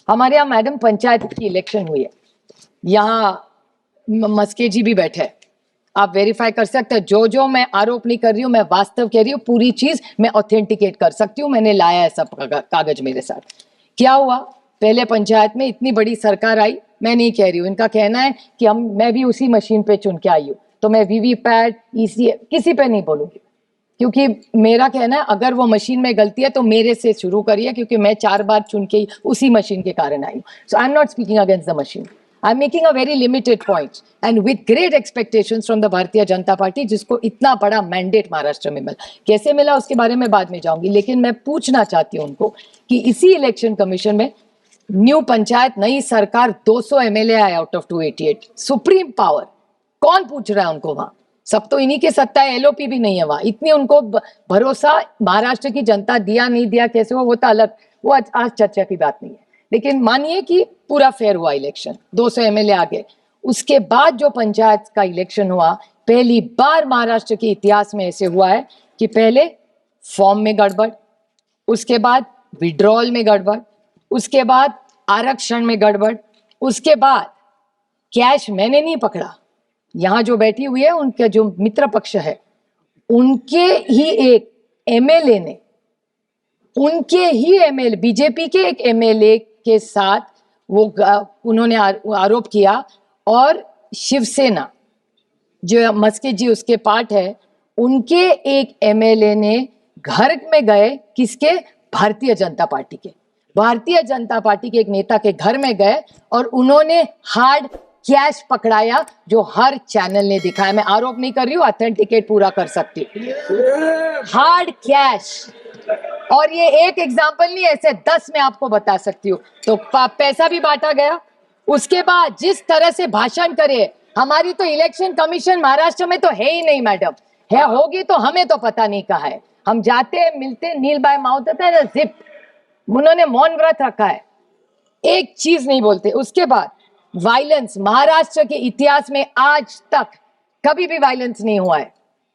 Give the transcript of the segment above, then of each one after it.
हमारे यहाँ मैडम पंचायत की इलेक्शन हुई है, यहाँ मस्के जी भी बैठे हैं, आप वेरीफाई कर सकते हैं। जो जो मैं आरोप नहीं कर रही हूँ, मैं वास्तव कह रही हूँ, पूरी चीज मैं ऑथेंटिकेट कर सकती हूँ। मैंने लाया है सब कागज मेरे साथ। क्या हुआ, पहले पंचायत में इतनी बड़ी सरकार आई, मैं नहीं कह रही हूँ, इनका कहना है कि मैं भी उसी मशीन पे चुन के आई हूँ, तो मैं वीवीपैट ईसी किसी पे नहीं बोलूंगी, क्योंकि मेरा कहना है अगर वो मशीन में गलती है तो मेरे से शुरू करिए, क्योंकि मैं 4 बार चुन के उसी मशीन के कारण आई हूँ। So I am not speaking against the machine, I am making a very limited point and with great expectations from the Bharatiya Janata party, जिसको इतना बड़ा मैंडेट महाराष्ट्र में मिला। कैसे मिला उसके बारे में बाद में जाऊंगी, लेकिन मैं पूछना चाहती हूँ उनको कि इसी इलेक्शन कमीशन में न्यू पंचायत, नई सरकार, 200 एमएलए आए आउट ऑफ 288, सुप्रीम पावर, कौन पूछ रहा है उनको वहां? सब तो इन्हीं के सत्ता है, एलओपी भी नहीं है वहां। इतनी उनको भरोसा महाराष्ट्र की जनता दिया नहीं दिया कैसे वो तो अलग, वो आज चर्चा की बात नहीं है। लेकिन मानिए कि पूरा फेयर हुआ इलेक्शन, 200 एमएलए आ गए। उसके बाद जो पंचायत का इलेक्शन हुआ, पहली बार महाराष्ट्र के इतिहास में ऐसे हुआ है कि पहले फॉर्म में गड़बड़, उसके बाद विड्रॉल में गड़बड़, उसके बाद आरक्षण में गड़बड़, उसके बाद कैश मैंने नहीं पकड़ा, यहां जो बैठी हुई है उनके जो मित्र पक्ष है उनके ही एक एमएलए ने, उनके ही एमएलए, बीजेपी के एक एमएलए के साथ वो उन्होंने आरोप किया, और शिवसेना जो मस्के जी उसके पार्ट है, उनके एक एमएलए ने घर में गए, किसके? भारतीय जनता पार्टी के, भारतीय जनता पार्टी के एक नेता के घर में गए और उन्होंने हार्ड कैश पकड़ाया, जो हर चैनल ने दिखाया। मैं आरोप नहीं कर रही हूँ, ऑथेंटिकेट पूरा कर सकती हूँ, हार्ड कैश। और ये एक एग्जांपल नहीं, ऐसे 10 मैं आपको बता सकती हूँ। तो पैसा भी बांटा गया। उसके बाद जिस तरह से भाषण करे, हमारी तो इलेक्शन कमीशन महाराष्ट्र में तो है ही नहीं मैडम, है होगी तो हमें तो पता नहीं कहा है। हम जाते हैं, मिलते, नील बाय माउथ होता है ना, जिप, उन्होंने मौन व्रत रखा है, एक चीज नहीं बोलते। उसके बाद वायलेंस, महाराष्ट्र के इतिहास में आज तक कभी भी वायलेंस नहीं हुआ है,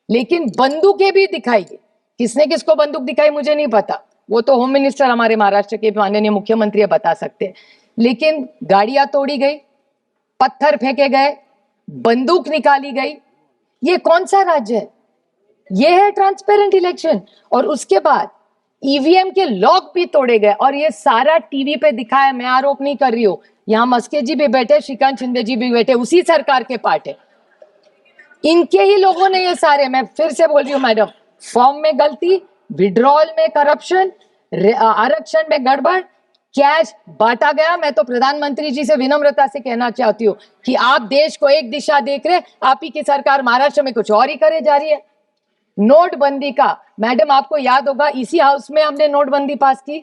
लेकिन बंदूकें भी दिखाई गई। किसने किसको बंदूक दिखाई मुझे नहीं पता, वो तो होम मिनिस्टर हमारे महाराष्ट्र के माननीय मुख्यमंत्री बता सकते हैं। लेकिन गाड़ियां तोड़ी गई, पत्थर फेंके गए, बंदूक निकाली गई। ये कौन सा राज्य है? ये है ट्रांसपेरेंट इलेक्शन। और उसके बाद ईवीएम के लॉक भी तोड़े गए, और ये सारा टीवी पे दिखाया। मैं आरोप नहीं कर रही हूँ, यहाँ मस्के जी भी बैठे, श्रीकांत शिंदे जी भी बैठे, उसी सरकार के पार्ट है, इनके ही लोगों ने ये सारे, मैं फिर से बोल रही हूँ मैडम, फॉर्म में गलती, विड्रॉल में करप्शन, आरक्षण में गड़बड़, कैश बांटा गया। मैं तो प्रधानमंत्री जी से विनम्रता से कहना चाहती हूँ कि आप देश को एक दिशा देख रहे, आप ही की सरकार महाराष्ट्र में कुछ और ही करे जा रही है। नोटबंदी का, मैडम आपको याद होगा, इसी हाउस में हमने नोटबंदी पास की।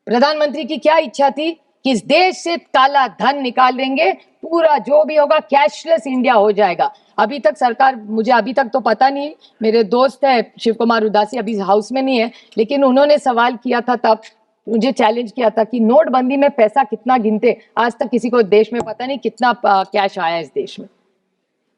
प्रधानमंत्री की क्या इच्छा थी कि इस देश से काला धन निकाल देंगे, पूरा जो भी होगा कैशलेस इंडिया हो जाएगा। अभी तक सरकार, मुझे अभी तक तो पता नहीं, मेरे दोस्त है शिव कुमार उदासी अभी हाउस में नहीं है, लेकिन उन्होंने सवाल किया था, तब मुझे चैलेंज किया था कि नोटबंदी में पैसा कितना गिनते, आज तक किसी को देश में पता नहीं कितना कैश आया इस देश में।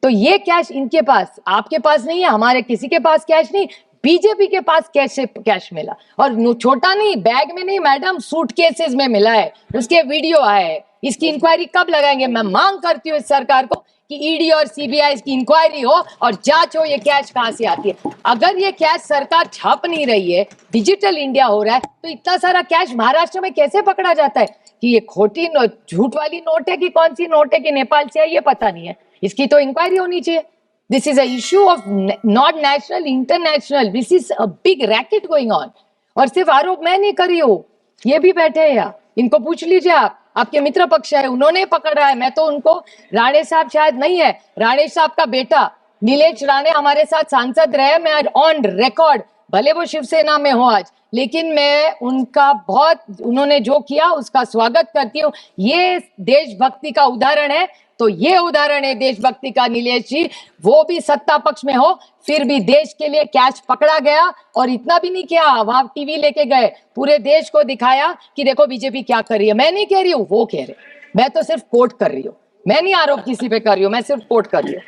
तो ये कैश इनके पास, आपके पास नहीं है, हमारे किसी के पास कैश नहीं, बीजेपी के पास कैसे कैश मिला? और छोटा नहीं, बैग में नहीं मैडम, सूटकेसेस में मिला है, उसके वीडियो आए हैं। इसकी इंक्वायरी कब लगाएंगे? मैं मांग करती हूँ इस सरकार को कि ईडी और सीबीआई की इंक्वायरी हो और जांच हो, ये कैश कहां से आती है। अगर ये कैश सरकार छाप नहीं रही है, डिजिटल इंडिया हो रहा है, तो इतना सारा कैश महाराष्ट्र में कैसे पकड़ा जाता है? कि ये खोटी झूठ वाली नोट है कि कौन सी नोट है कि नेपाल से है, ये पता नहीं है। इसकी तो इंक्वायरी होनी चाहिए। This is a issue of not national, international. This is a big racket going on. और सिर्फ आरोप मैं नहीं कर रही हूँ, ये भी बैठे हैं यहाँ, इनको पूछ लीजिए आप, आपके मित्र पक्ष है, उन्होंने पकड़ा है। मैं तो उनको, राणे साहब शायद नहीं है, राणे साहब का बेटा नीलेश राणे हमारे साथ सांसद रहे, मैं ऑन रिकॉर्ड, भले वो शिवसेना में हो आज, लेकिन मैं उनका बहुत, उन्होंने जो किया उसका स्वागत करती हूँ। ये देशभक्ति का उदाहरण है, तो ये उदाहरण है देशभक्ति का नीलेश जी, वो भी सत्ता पक्ष में हो, फिर भी देश के लिए कैश पकड़ा गया। और इतना भी नहीं किया, वहां टीवी लेके गए, पूरे देश को दिखाया कि देखो बीजेपी क्या कर रही है। मैं नहीं कह रही हूँ, वो कह रहे, मैं तो सिर्फ कोट कर रही हूँ, मैं नहीं आरोप किसी पे कर रही हूँ, मैं सिर्फ कोट कर रही हूँ।